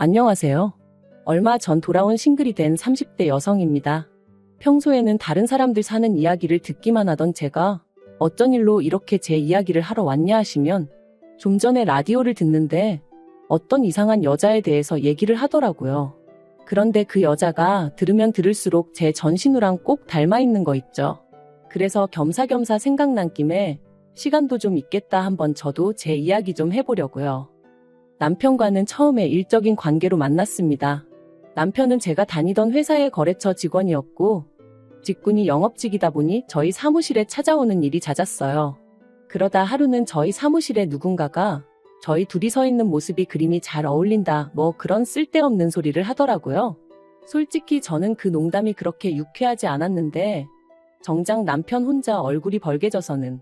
안녕하세요. 얼마 전 돌아온 싱글이 된 30대 여성입니다. 평소에는 다른 사람들 사는 이야기를 듣기만 하던 제가 어쩐 일로 이렇게 제 이야기를 하러 왔냐 하시면 좀 전에 라디오를 듣는데 어떤 이상한 여자에 대해서 얘기를 하더라고요. 그런데 그 여자가 들으면 들을수록 제 전신우랑 꼭 닮아 있는 거 있죠. 그래서 겸사겸사 생각난 김에 시간도 좀 있겠다 한번 저도 제 이야기 좀 해보려고요. 남편과는 처음에 일적인 관계로 만났습니다. 남편은 제가 다니던 회사의 거래처 직원이었고 직군이 영업직이다 보니 저희 사무실에 찾아오는 일이 잦았어요. 그러다 하루는 저희 사무실에 누군가가 저희 둘이 서 있는 모습이 그림이 잘 어울린다 뭐 그런 쓸데없는 소리를 하더라고요. 솔직히 저는 그 농담이 그렇게 유쾌하지 않았는데 정작 남편 혼자 얼굴이 벌개져서는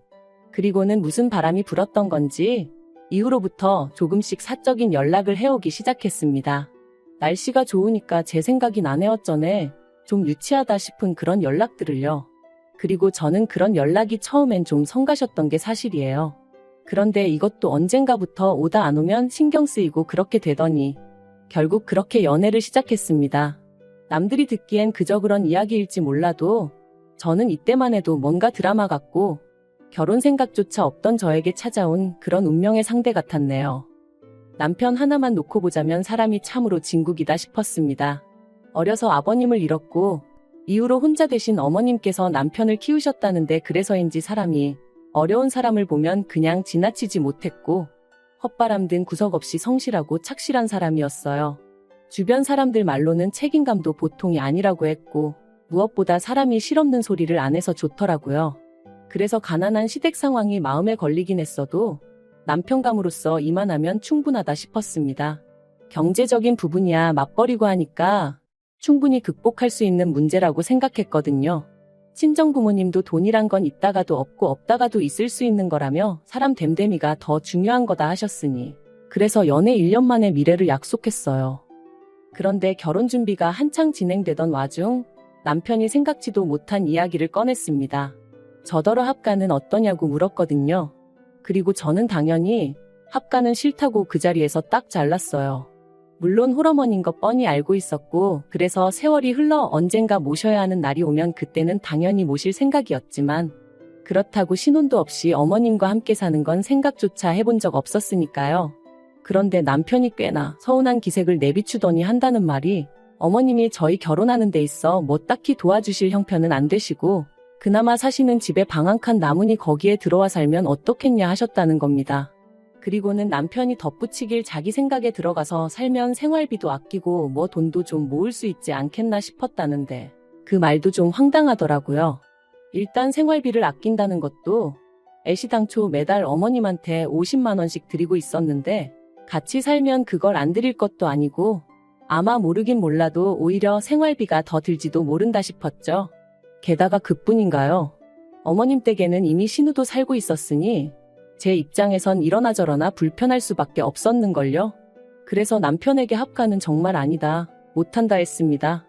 그리고는 무슨 바람이 불었던 건지 이후로부터 조금씩 사적인 연락을 해오기 시작했습니다. 날씨가 좋으니까 제 생각이 나네 어쩌네 좀 유치하다 싶은 그런 연락들을요. 그리고 저는 그런 연락이 처음엔 좀 성가셨던 게 사실이에요. 그런데 이것도 언젠가부터 오다 안 오면 신경 쓰이고 그렇게 되더니 결국 그렇게 연애를 시작했습니다. 남들이 듣기엔 그저 그런 이야기일지 몰라도 저는 이때만 해도 뭔가 드라마 같고 결혼 생각조차 없던 저에게 찾아온 그런 운명의 상대 같았네요. 남편 하나만 놓고 보자면 사람이 참으로 진국이다 싶었습니다. 어려서 아버님을 잃었고 이후로 혼자 되신 어머님께서 남편을 키우셨다는데 그래서인지 사람이 어려운 사람을 보면 그냥 지나치지 못했고 헛바람 든 구석 없이 성실하고 착실한 사람이었어요. 주변 사람들 말로는 책임감도 보통이 아니라고 했고 무엇보다 사람이 실없는 소리를 안 해서 좋더라고요. 그래서 가난한 시댁 상황이 마음에 걸리긴 했어도 남편감으로서 이만하면 충분하다 싶었습니다. 경제적인 부분이야 맞벌이고 하니까 충분히 극복할 수 있는 문제라고 생각했거든요. 친정부모님도 돈이란 건 있다가도 없고 없다가도 있을 수 있는 거라며 사람 됨됨이가 더 중요한 거다 하셨으니 그래서 연애 1년 만에 미래를 약속했어요. 그런데 결혼 준비가 한창 진행되던 와중 남편이 생각지도 못한 이야기를 꺼냈습니다. 저더러 합가는 어떠냐고 물었거든요. 그리고 저는 당연히 합가는 싫다고 그 자리에서 딱 잘랐어요. 물론 홀어머니인 거 뻔히 알고 있었고 그래서 세월이 흘러 언젠가 모셔야 하는 날이 오면 그때는 당연히 모실 생각이었지만 그렇다고 신혼도 없이 어머님과 함께 사는 건 생각조차 해본 적 없었으니까요. 그런데 남편이 꽤나 서운한 기색을 내비추더니 한다는 말이 어머님이 저희 결혼하는 데 있어 뭐 딱히 도와주실 형편은 안 되시고 그나마 사시는 집에 방 한 칸 남으니 거기에 들어와 살면 어떻겠냐 하셨다는 겁니다. 그리고는 남편이 덧붙이길 자기 생각에 들어가서 살면 생활비도 아끼고 뭐 돈도 좀 모을 수 있지 않겠나 싶었다는데 그 말도 좀 황당하더라고요. 일단 생활비를 아낀다는 것도 애시당초 매달 어머님한테 50만 원씩 드리고 있었는데 같이 살면 그걸 안 드릴 것도 아니고 아마 모르긴 몰라도 오히려 생활비가 더 들지도 모른다 싶었죠. 게다가 그뿐인가요? 어머님 댁에는 이미 신우도 살고 있었으니 제 입장에선 이러나 저러나 불편할 수밖에 없었는걸요. 그래서 남편에게 합가는 정말 아니다, 못한다 했습니다.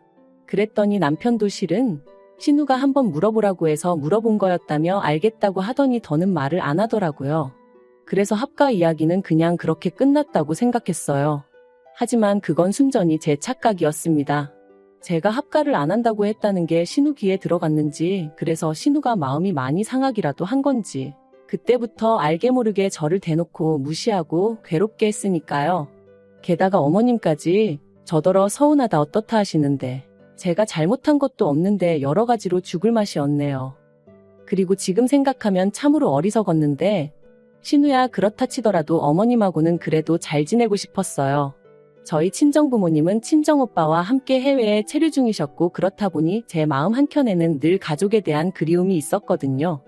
그랬더니 남편도 실은 신우가 한번 물어보라고 해서 물어본 거였다며 알겠다고 하더니 더는 말을 안 하더라고요. 그래서 합가 이야기는 그냥 그렇게 끝났다고 생각했어요. 하지만 그건 순전히 제 착각이었습니다. 제가 합가를 안 한다고 했다는 게 신우 귀에 들어갔는지 그래서 신우가 마음이 많이 상하기라도 한 건지 그때부터 알게 모르게 저를 대놓고 무시하고 괴롭게 했으니까요. 게다가 어머님까지 저더러 서운하다 어떻다 하시는데 제가 잘못한 것도 없는데 여러 가지로 죽을 맛이 없네요. 그리고 지금 생각하면 참으로 어리석었는데 신우야 그렇다 치더라도 어머님하고는 그래도 잘 지내고 싶었어요. 저희 친정부모님은 친정오빠와 함께 해외에 체류 중이셨고 그렇다 보니 제 마음 한켠에는 늘 가족에 대한 그리움이 있었거든요.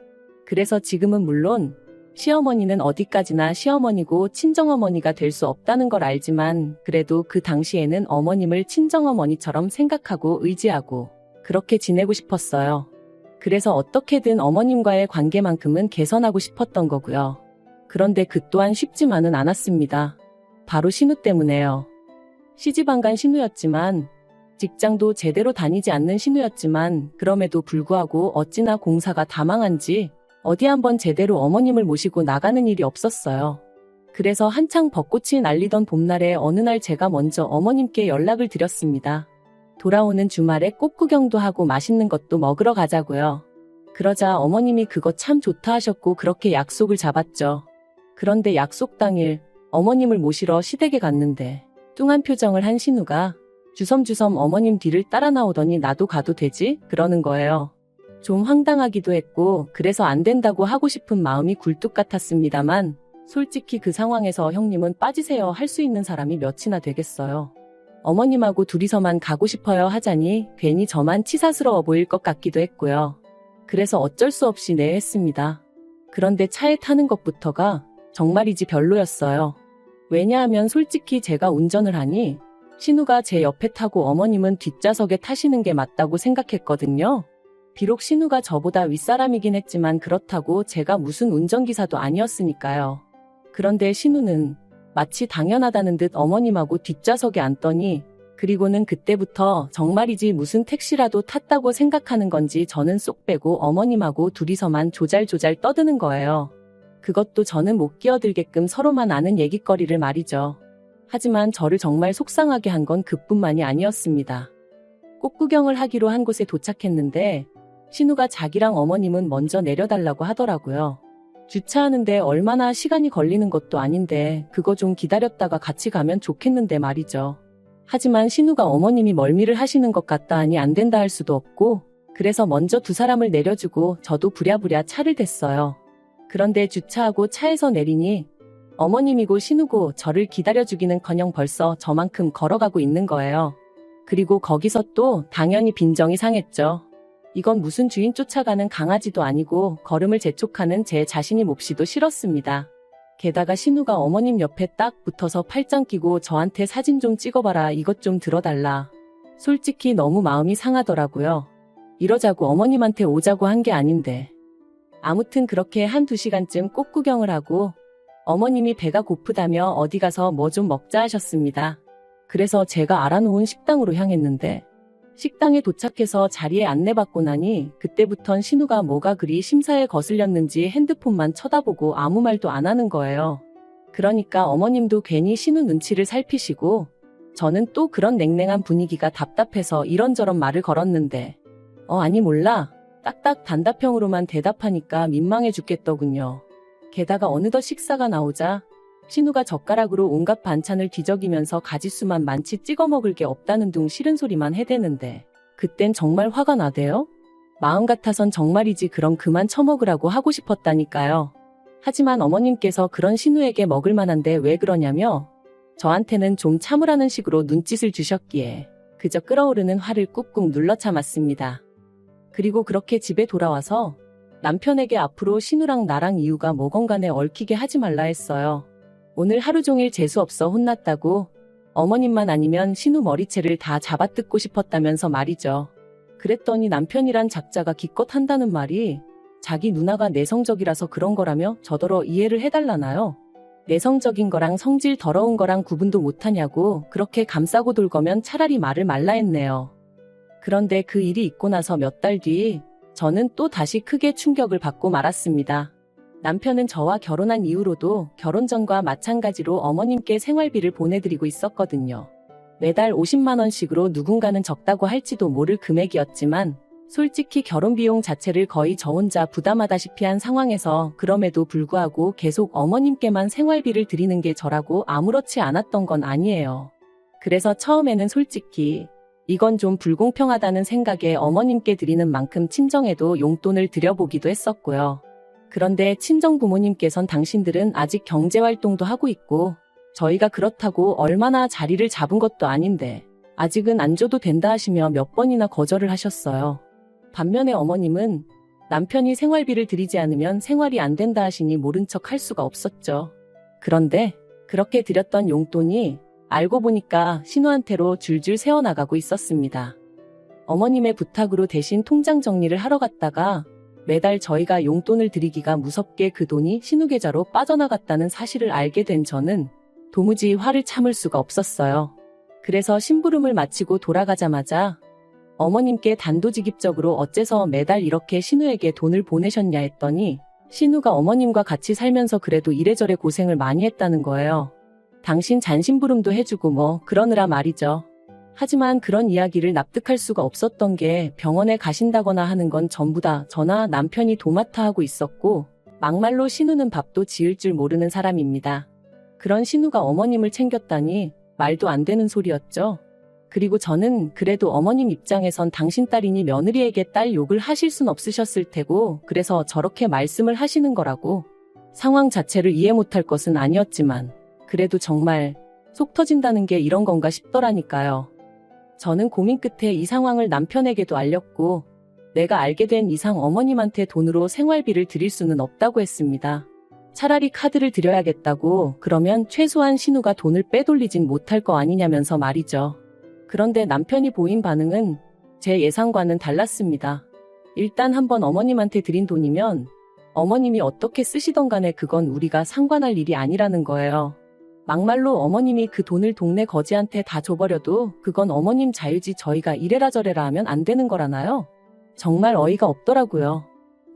그래서 지금은 물론 시어머니는 어디까지나 시어머니고 친정어머니가 될 수 없다는 걸 알지만 그래도 그 당시에는 어머님을 친정어머니처럼 생각하고 의지하고 그렇게 지내고 싶었어요. 그래서 어떻게든 어머님과의 관계만큼은 개선하고 싶었던 거고요. 그런데 그 또한 쉽지만은 않았습니다. 바로 신우 때문에요. 시집안간 신우였지만 직장도 제대로 다니지 않는 신우였지만 그럼에도 불구하고 어찌나 공사가 다 망한지 어디 한번 제대로 어머님을 모시고 나가는 일이 없었어요. 그래서 한창 벚꽃이 날리던 봄날에 어느 날 제가 먼저 어머님께 연락을 드렸습니다. 돌아오는 주말에 꽃 구경도 하고 맛있는 것도 먹으러 가자고요. 그러자 어머님이 그거 참 좋다 하셨고 그렇게 약속을 잡았죠. 그런데 약속 당일 어머님을 모시러 시댁에 갔는데 뚱한 표정을 한 신우가 주섬주섬 어머님 뒤를 따라 나오더니 나도 가도 되지? 그러는 거예요. 좀 황당하기도 했고 그래서 안 된다고 하고 싶은 마음이 굴뚝 같았습니다만 솔직히 그 상황에서 형님은 빠지세요 할 수 있는 사람이 몇이나 되겠어요. 어머님하고 둘이서만 가고 싶어요 하자니 괜히 저만 치사스러워 보일 것 같기도 했고요. 그래서 어쩔 수 없이 네 했습니다. 그런데 차에 타는 것부터가 정말이지 별로였어요. 왜냐하면 솔직히 제가 운전을 하니 신우가 제 옆에 타고 어머님은 뒷좌석에 타시는 게 맞다고 생각했거든요. 비록 신우가 저보다 윗사람이긴 했지만 그렇다고 제가 무슨 운전기사도 아니었으니까요. 그런데 신우는 마치 당연하다는 듯 어머님하고 뒷좌석에 앉더니 그리고는 그때부터 정말이지 무슨 택시라도 탔다고 생각하는 건지 저는 쏙 빼고 어머님하고 둘이서만 조잘조잘 떠드는 거예요. 그것도 저는 못 끼어들게끔 서로만 아는 얘기거리를 말이죠. 하지만 저를 정말 속상하게 한 건 그뿐만이 아니었습니다. 꽃 구경을 하기로 한 곳에 도착했는데 신우가 자기랑 어머님은 먼저 내려달라고 하더라고요. 주차하는데 얼마나 시간이 걸리는 것도 아닌데 그거 좀 기다렸다가 같이 가면 좋겠는데 말이죠. 하지만 신우가 어머님이 멀미를 하시는 것 같다 하니 안 된다 할 수도 없고 그래서 먼저 두 사람을 내려주고 저도 부랴부랴 차를 댔어요. 그런데 주차하고 차에서 내리니 어머님이고 신우고 저를 기다려주기는커녕 벌써 저만큼 걸어가고 있는 거예요. 그리고 거기서 또 당연히 빈정이 상했죠. 이건 무슨 주인 쫓아가는 강아지도 아니고 걸음을 재촉하는 제 자신이 몹시도 싫었습니다. 게다가 신우가 어머님 옆에 딱 붙어서 팔짱 끼고 저한테 사진 좀 찍어봐라 이것 좀 들어달라. 솔직히 너무 마음이 상하더라고요. 이러자고 어머님한테 오자고 한 게 아닌데. 아무튼 그렇게 1~2시간쯤 꽃 구경을 하고 어머님이 배가 고프다며 어디 가서 뭐 좀 먹자 하셨습니다. 그래서 제가 알아놓은 식당으로 향했는데 식당에 도착해서 자리에 안내받고 나니 그때부턴 신우가 뭐가 그리 심사에 거슬렸는지 핸드폰만 쳐다보고 아무 말도 안 하는 거예요. 그러니까 어머님도 괜히 신우 눈치를 살피시고 저는 또 그런 냉랭한 분위기가 답답해서 이런저런 말을 걸었는데 아니 몰라. 딱딱 단답형으로만 대답하니까 민망해 죽겠더군요. 게다가 어느덧 식사가 나오자 신우가 젓가락으로 온갖 반찬을 뒤적이면서 가지수만 많지 찍어 먹을 게 없다는 둥 싫은 소리만 해대는데 그땐 정말 화가 나대요. 마음 같아선 정말이지 그럼 그만 처먹으라고 하고 싶었다니까요. 하지만 어머님께서 그런 신우에게 먹을 만한데 왜 그러냐며 저한테는 좀 참으라는 식으로 눈짓을 주셨기에 그저 끓어오르는 화를 꾹꾹 눌러 참았습니다. 그리고 그렇게 집에 돌아와서 남편에게 앞으로 신우랑 나랑 이유가 뭐건 간에 얽히게 하지 말라 했어요. 오늘 하루 종일 재수없어 혼났다고 어머님만 아니면 신우 머리채를 다 잡아뜯고 싶었다면서 말이죠. 그랬더니 남편이란 작자가 기껏 한다는 말이 자기 누나가 내성적이라서 그런 거라며 저더러 이해를 해달라나요? 내성적인 거랑 성질 더러운 거랑 구분도 못하냐고 그렇게 감싸고 돌 거면 차라리 말을 말라 했네요. 그런데 그 일이 있고 나서 몇 달 뒤 저는 또 다시 크게 충격을 받고 말았습니다. 남편은 저와 결혼한 이후로도 결혼 전과 마찬가지로 어머님께 생활비를 보내드리고 있었거든요. 매달 50만 원씩으로 누군가는 적다고 할지도 모를 금액이었지만 솔직히 결혼 비용 자체를 거의 저 혼자 부담하다시피 한 상황에서 그럼에도 불구하고 계속 어머님께만 생활비를 드리는 게 저라고 아무렇지 않았던 건 아니에요. 그래서 처음에는 솔직히 이건 좀 불공평하다는 생각에 어머님께 드리는 만큼 친정에도 용돈을 드려보기도 했었고요. 그런데 친정 부모님께선 당신들은 아직 경제활동도 하고 있고 저희가 그렇다고 얼마나 자리를 잡은 것도 아닌데 아직은 안 줘도 된다 하시며 몇 번이나 거절을 하셨어요. 반면에 어머님은 남편이 생활비를 드리지 않으면 생활이 안 된다 하시니 모른 척 할 수가 없었죠. 그런데 그렇게 드렸던 용돈이 알고 보니까 신우한테로 줄줄 새어나가고 있었습니다. 어머님의 부탁으로 대신 통장 정리를 하러 갔다가 매달 저희가 용돈을 드리기가 무섭게 그 돈이 신우 계좌로 빠져나갔다는 사실을 알게 된 저는 도무지 화를 참을 수가 없었어요. 그래서 심부름을 마치고 돌아가자마자 어머님께 단도직입적으로 어째서 매달 이렇게 신우에게 돈을 보내셨냐 했더니 신우가 어머님과 같이 살면서 그래도 이래저래 고생을 많이 했다는 거예요. 당신 잔심부름도 해주고 뭐 그러느라 말이죠. 하지만 그런 이야기를 납득할 수가 없었던 게 병원에 가신다거나 하는 건 전부 다 저나 남편이 도맡아 하고 있었고 막말로 신우는 밥도 지을 줄 모르는 사람입니다. 그런 신우가 어머님을 챙겼다니 말도 안 되는 소리였죠. 그리고 저는 그래도 어머님 입장에선 당신 딸이니 며느리에게 딸 욕을 하실 순 없으셨을 테고 그래서 저렇게 말씀을 하시는 거라고. 상황 자체를 이해 못할 것은 아니었지만 그래도 정말 속 터진다는 게 이런 건가 싶더라니까요. 저는 고민 끝에 이 상황을 남편에게도 알렸고 내가 알게 된 이상 어머님한테 돈으로 생활비를 드릴 수는 없다고 했습니다. 차라리 카드를 드려야겠다고. 그러면 최소한 신우가 돈을 빼돌리진 못할 거 아니냐면서 말이죠. 그런데 남편이 보인 반응은 제 예상과는 달랐습니다. 일단 한번 어머님한테 드린 돈이면 어머님이 어떻게 쓰시던 간에 그건 우리가 상관할 일이 아니라는 거예요. 막말로 어머님이 그 돈을 동네 거지한테 다 줘버려도 그건 어머님 자유지 저희가 이래라 저래라 하면 안 되는 거라나요? 정말 어이가 없더라고요.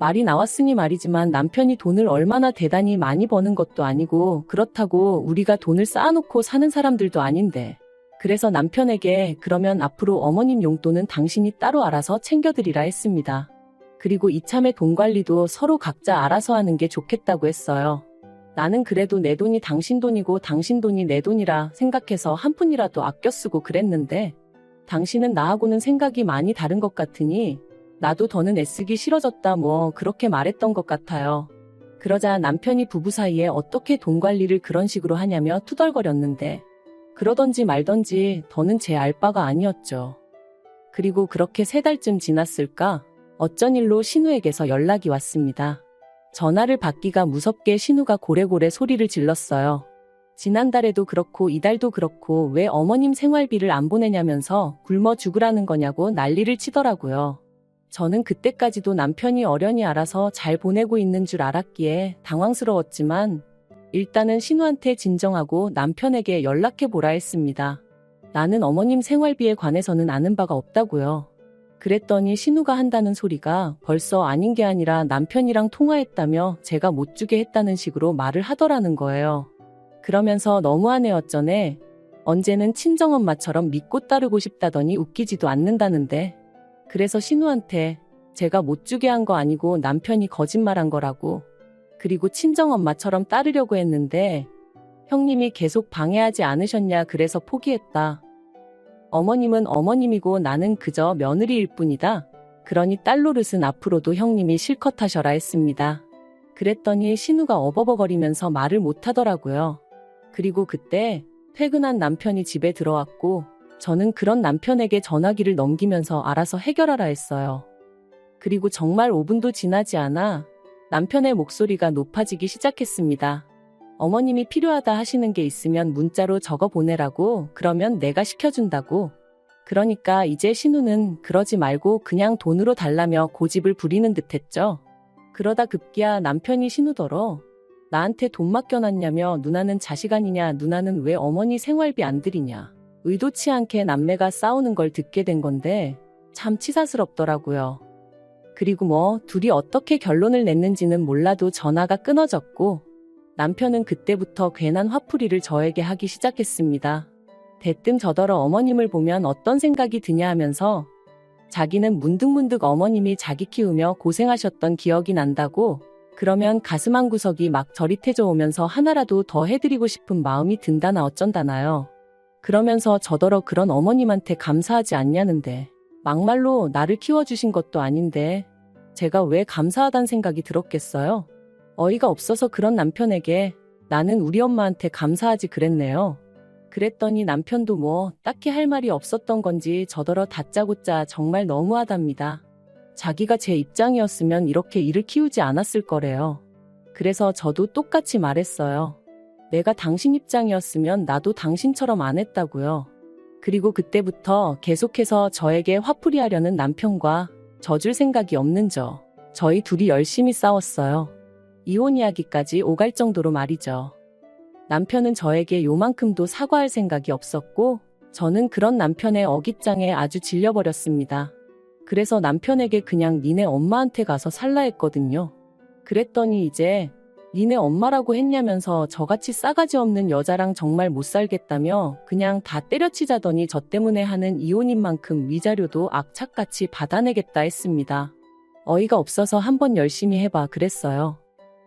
말이 나왔으니 말이지만 남편이 돈을 얼마나 대단히 많이 버는 것도 아니고 그렇다고 우리가 돈을 쌓아놓고 사는 사람들도 아닌데 그래서 남편에게 그러면 앞으로 어머님 용돈은 당신이 따로 알아서 챙겨드리라 했습니다. 그리고 이참에 돈 관리도 서로 각자 알아서 하는 게 좋겠다고 했어요. 나는 그래도 내 돈이 당신 돈이고 당신 돈이 내 돈이라 생각해서 한 푼이라도 아껴 쓰고 그랬는데 당신은 나하고는 생각이 많이 다른 것 같으니 나도 더는 애쓰기 싫어졌다 뭐 그렇게 말했던 것 같아요. 그러자 남편이 부부 사이에 어떻게 돈 관리를 그런 식으로 하냐며 투덜거렸는데 그러던지 말던지 더는 제 알 바가 아니었죠. 그리고 그렇게 3달쯤 지났을까 어쩐 일로 신우에게서 연락이 왔습니다. 전화를 받기가 무섭게 신우가 고래고래 소리를 질렀어요. 지난달에도 그렇고 이달도 그렇고 왜 어머님 생활비를 안 보내냐면서 굶어 죽으라는 거냐고 난리를 치더라고요. 저는 그때까지도 남편이 어련히 알아서 잘 보내고 있는 줄 알았기에 당황스러웠지만 일단은 신우한테 진정하고 남편에게 연락해보라 했습니다. 나는 어머님 생활비에 관해서는 아는 바가 없다고요. 그랬더니 신우가 한다는 소리가 벌써 아닌 게 아니라 남편이랑 통화했다며 제가 못 주게 했다는 식으로 말을 하더라는 거예요. 그러면서 너무하네 어쩌네. 언제는 친정엄마처럼 믿고 따르고 싶다더니 웃기지도 않는다는데. 그래서 신우한테 제가 못 주게 한 거 아니고 남편이 거짓말한 거라고. 그리고 친정엄마처럼 따르려고 했는데 형님이 계속 방해하지 않으셨냐 그래서 포기했다. 어머님은 어머님이고 나는 그저 며느리일 뿐이다. 그러니 딸 노릇은 앞으로도 형님이 실컷 하셔라 했습니다. 그랬더니 신우가 어버버거리면서 말을 못하더라고요. 그리고 그때 퇴근한 남편이 집에 들어왔고 저는 그런 남편에게 전화기를 넘기면서 알아서 해결하라 했어요. 그리고 정말 5분도 지나지 않아 남편의 목소리가 높아지기 시작했습니다. 어머님이 필요하다 하시는 게 있으면 문자로 적어 보내라고. 그러면 내가 시켜준다고. 그러니까 이제 신우는 그러지 말고 그냥 돈으로 달라며 고집을 부리는 듯했죠. 그러다 급기야 남편이 신우더러 나한테 돈 맡겨놨냐며 누나는 자식 아니냐 누나는 왜 어머니 생활비 안 드리냐. 의도치 않게 남매가 싸우는 걸 듣게 된 건데 참 치사스럽더라고요. 그리고 뭐 둘이 어떻게 결론을 냈는지는 몰라도 전화가 끊어졌고 남편은 그때부터 괜한 화풀이를 저에게 하기 시작했습니다. 대뜸 저더러 어머님을 보면 어떤 생각이 드냐 하면서 자기는 문득문득 어머님이 자기 키우며 고생하셨던 기억이 난다고. 그러면 가슴 한구석이 막 저릿해져 오면서 하나라도 더 해드리고 싶은 마음이 든다나 어쩐다나요. 그러면서 저더러 그런 어머님한테 감사하지 않냐는데 막말로 나를 키워주신 것도 아닌데 제가 왜 감사하단 생각이 들었겠어요? 어이가 없어서 그런 남편에게 나는 우리 엄마한테 감사하지 그랬네요. 그랬더니 남편도 뭐 딱히 할 말이 없었던 건지 저더러 다짜고짜 정말 너무하답니다. 자기가 제 입장이었으면 이렇게 일을 키우지 않았을 거래요. 그래서 저도 똑같이 말했어요. 내가 당신 입장이었으면 나도 당신처럼 안 했다고요. 그리고 그때부터 계속해서 저에게 화풀이 하려는 남편과 져줄 생각이 없는 저희 둘이 열심히 싸웠어요. 이혼 이야기까지 오갈 정도로 말이죠. 남편은 저에게 요만큼도 사과할 생각이 없었고 저는 그런 남편의 어깃장에 아주 질려버렸습니다. 그래서 남편에게 그냥 니네 엄마한테 가서 살라 했거든요. 그랬더니 이제 니네 엄마라고 했냐면서 저같이 싸가지 없는 여자랑 정말 못 살겠다며 그냥 다 때려치자더니 저 때문에 하는 이혼인 만큼 위자료도 악착같이 받아내겠다 했습니다. 어이가 없어서 한번 열심히 해봐 그랬어요.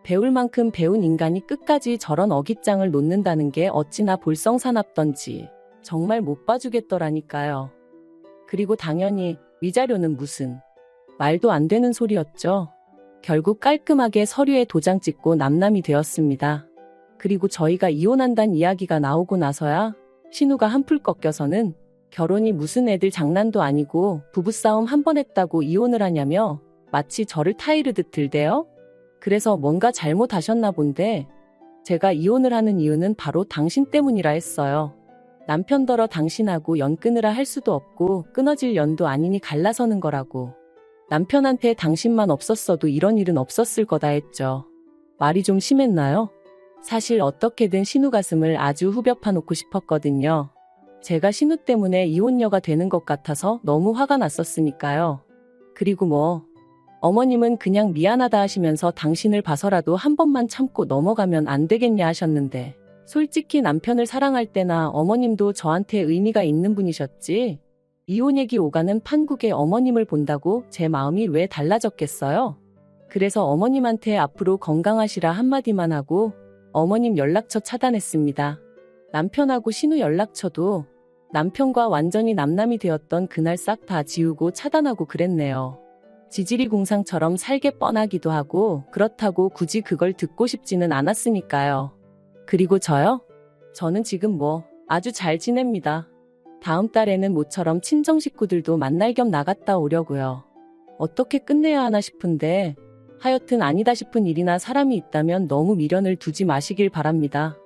배울 만큼 배운 인간이 끝까지 저런 어깃장을 놓는다는 게 어찌나 볼썽사납던지 정말 못 봐주겠더라니까요. 그리고 당연히 위자료는 무슨 말도 안 되는 소리였죠. 결국 깔끔하게 서류에 도장 찍고 남남이 되었습니다. 그리고 저희가 이혼한다는 이야기가 나오고 나서야 신우가 한풀 꺾여서는 결혼이 무슨 애들 장난도 아니고 부부싸움 한 번 했다고 이혼을 하냐며 마치 저를 타이르듯 들대요. 그래서 뭔가 잘못하셨나 본데 제가 이혼을 하는 이유는 바로 당신 때문이라 했어요. 남편더러 당신하고 연 끊으라 할 수도 없고 끊어질 연도 아니니 갈라서는 거라고. 남편한테 당신만 없었어도 이런 일은 없었을 거다 했죠. 말이 좀 심했나요? 사실 어떻게든 신우 가슴을 아주 후벼 파놓고 싶었거든요. 제가 신우 때문에 이혼녀가 되는 것 같아서 너무 화가 났었으니까요. 그리고 뭐 어머님은 그냥 미안하다 하시면서 당신을 봐서라도 한 번만 참고 넘어가면 안 되겠냐 하셨는데 솔직히 남편을 사랑할 때나 어머님도 저한테 의미가 있는 분이셨지 이혼 얘기 오가는 판국에 어머님을 본다고 제 마음이 왜 달라졌겠어요? 그래서 어머님한테 앞으로 건강하시라 한마디만 하고 어머님 연락처 차단했습니다. 남편하고 신우 연락처도 남편과 완전히 남남이 되었던 그날 싹 다 지우고 차단하고 그랬네요. 지지리 공상처럼 살게 뻔하기도 하고 그렇다고 굳이 그걸 듣고 싶지는 않았으니까요. 그리고 저요? 저는 지금 뭐 아주 잘 지냅니다. 다음 달에는 모처럼 친정 식구들도 만날 겸 나갔다 오려고요. 어떻게 끝내야 하나 싶은데 하여튼 아니다 싶은 일이나 사람이 있다면 너무 미련을 두지 마시길 바랍니다.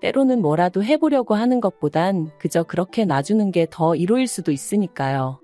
때로는 뭐라도 해보려고 하는 것보단 그저 그렇게 놔주는 게 더 이로일 수도 있으니까요.